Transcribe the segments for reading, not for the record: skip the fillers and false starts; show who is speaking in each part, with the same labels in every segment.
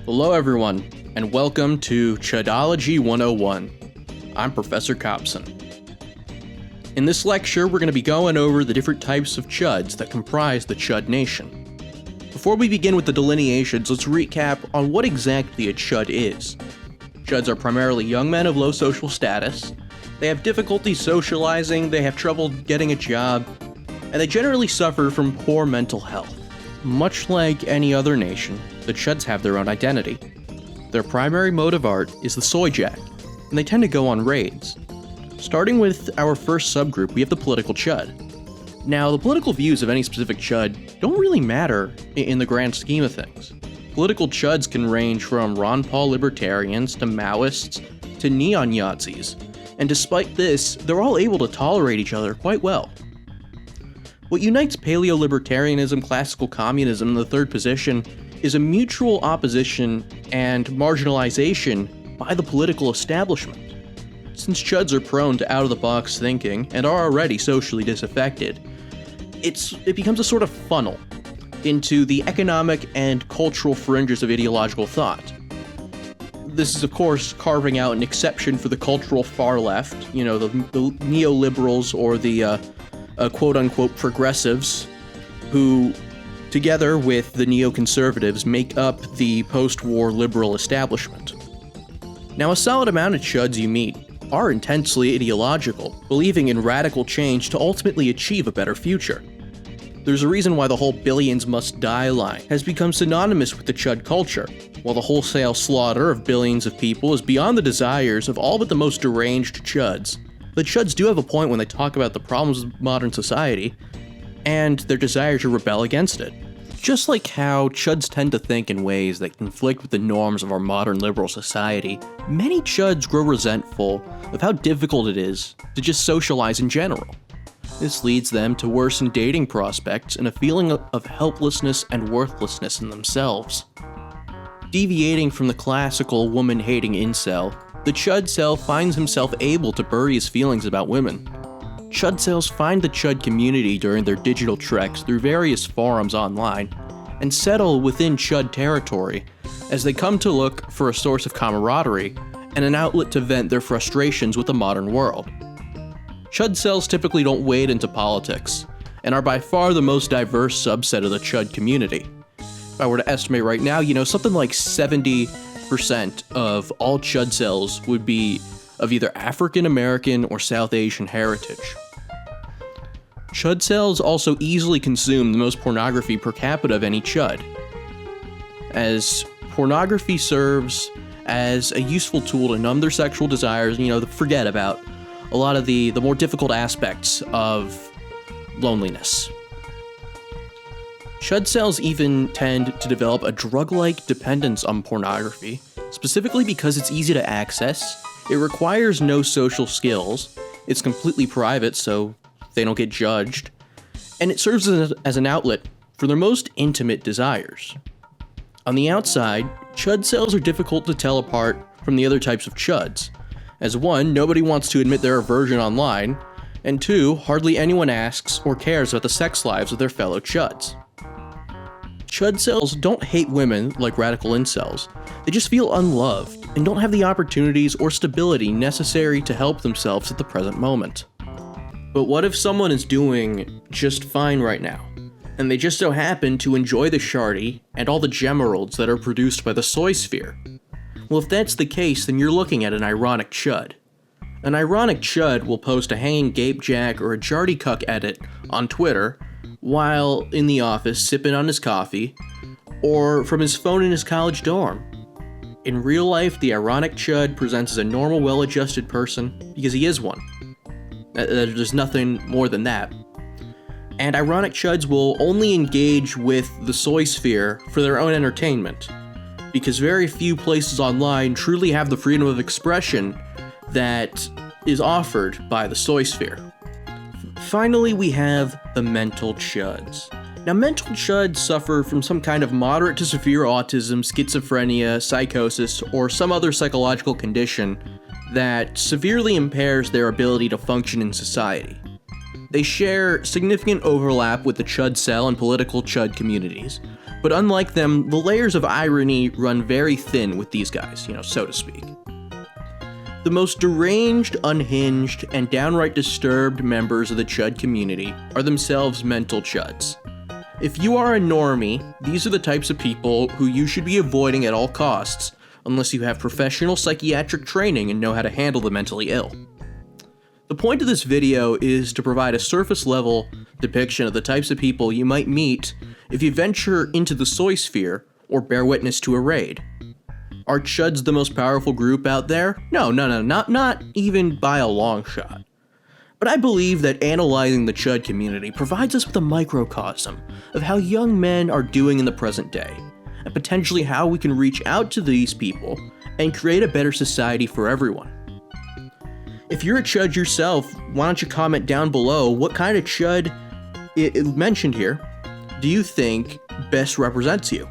Speaker 1: Hello everyone, and welcome to Chudology 101. I'm Professor Copson. In this lecture, we're going to be going over the different types of Chuds that comprise the Chud Nation. Before we begin with the delineations, let's recap on what exactly a Chud is. Chuds are primarily young men of low social status. They have difficulty socializing, they have trouble getting a job, and they generally suffer from poor mental health. Much like any other nation, the Chuds have their own identity. Their primary mode of art is the soy jack, and they tend to go on raids. Starting with our first subgroup, we have the political Chud. Now, the political views of any specific Chud don't really matter in the grand scheme of things. Political Chuds can range from Ron Paul libertarians to Maoists to neon Yazis, and despite this, they're all able to tolerate each other quite well. What unites paleo-libertarianism, classical communism, and the third position is a mutual opposition and marginalization by the political establishment. Since Chuds are prone to out-of-the-box thinking and are already socially disaffected, it becomes a sort of funnel into the economic and cultural fringes of ideological thought. This is, of course, carving out an exception for the cultural far left, the neoliberals or the quote-unquote progressives, who, together with the neoconservatives, make up the post-war liberal establishment. Now, a solid amount of Chuds you meet are intensely ideological, believing in radical change to ultimately achieve a better future. There's a reason why the whole billions must die line has become synonymous with the Chud culture, while the wholesale slaughter of billions of people is beyond the desires of all but the most deranged Chuds. The Chuds do have a point when they talk about the problems of modern society, and their desire to rebel against it. Just like how Chuds tend to think in ways that conflict with the norms of our modern liberal society, many Chuds grow resentful of how difficult it is to just socialize in general. This leads them to worsen dating prospects and a feeling of helplessness and worthlessness in themselves. Deviating from the classical woman-hating incel, the Chudcel finds himself able to bury his feelings about women. Chudcels find the Chud community during their digital treks through various forums online, and settle within Chud territory as they come to look for a source of camaraderie and an outlet to vent their frustrations with the modern world. Chudcels typically don't wade into politics, and are by far the most diverse subset of the Chud community. If I were to estimate right now, something like 70% of all Chudcels would be of either African American or South Asian heritage. Chudcels also easily consume the most pornography per capita of any Chud, as pornography serves as a useful tool to numb their sexual desires, forget about a lot of the more difficult aspects of loneliness. Chudcels even tend to develop a drug-like dependence on pornography, specifically because it's easy to access, it requires no social skills, it's completely private so they don't get judged, and it serves as an outlet for their most intimate desires. On the outside, Chudcels are difficult to tell apart from the other types of Chuds, as one, nobody wants to admit their aversion online, and two, hardly anyone asks or cares about the sex lives of their fellow Chuds. Chudcels don't hate women like radical incels, they just feel unloved and don't have the opportunities or stability necessary to help themselves at the present moment. But what if someone is doing just fine right now, and they just so happen to enjoy the shardy and all the gemeralds that are produced by the soy sphere? Well, if that's the case, then you're looking at an ironic Chud. An ironic Chud will post a hanging gapejack or a jardy cuck edit on Twitter while in the office sipping on his coffee, or from his phone in his college dorm. In real life, the ironic Chud presents as a normal, well-adjusted person because he is one. There's nothing more than that. And ironic Chuds will only engage with the soy sphere for their own entertainment, because very few places online truly have the freedom of expression that is offered by the soy sphere. Finally, we have the mental Chuds. Now, mental Chuds suffer from some kind of moderate to severe autism, schizophrenia, psychosis, or some other psychological condition that severely impairs their ability to function in society. They share significant overlap with the Chudcel and political Chud communities, But unlike them, the layers of irony run very thin with these guys, so to speak. The most deranged, unhinged, and downright disturbed members of the Chud community are themselves mental Chuds. If you are a normie, these are the types of people who you should be avoiding at all costs, unless you have professional psychiatric training and know how to handle the mentally ill. The point of this video is to provide a surface-level depiction of the types of people you might meet if you venture into the soy sphere or bear witness to a raid. Are Chuds the most powerful group out there? No, not even by a long shot. But I believe that analyzing the Chud community provides us with a microcosm of how young men are doing in the present day, and potentially how we can reach out to these people and create a better society for everyone. If you're a Chud yourself, why don't you comment down below what kind of Chud mentioned here do you think best represents you?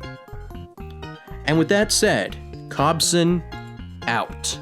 Speaker 1: And with that said, Cobson out.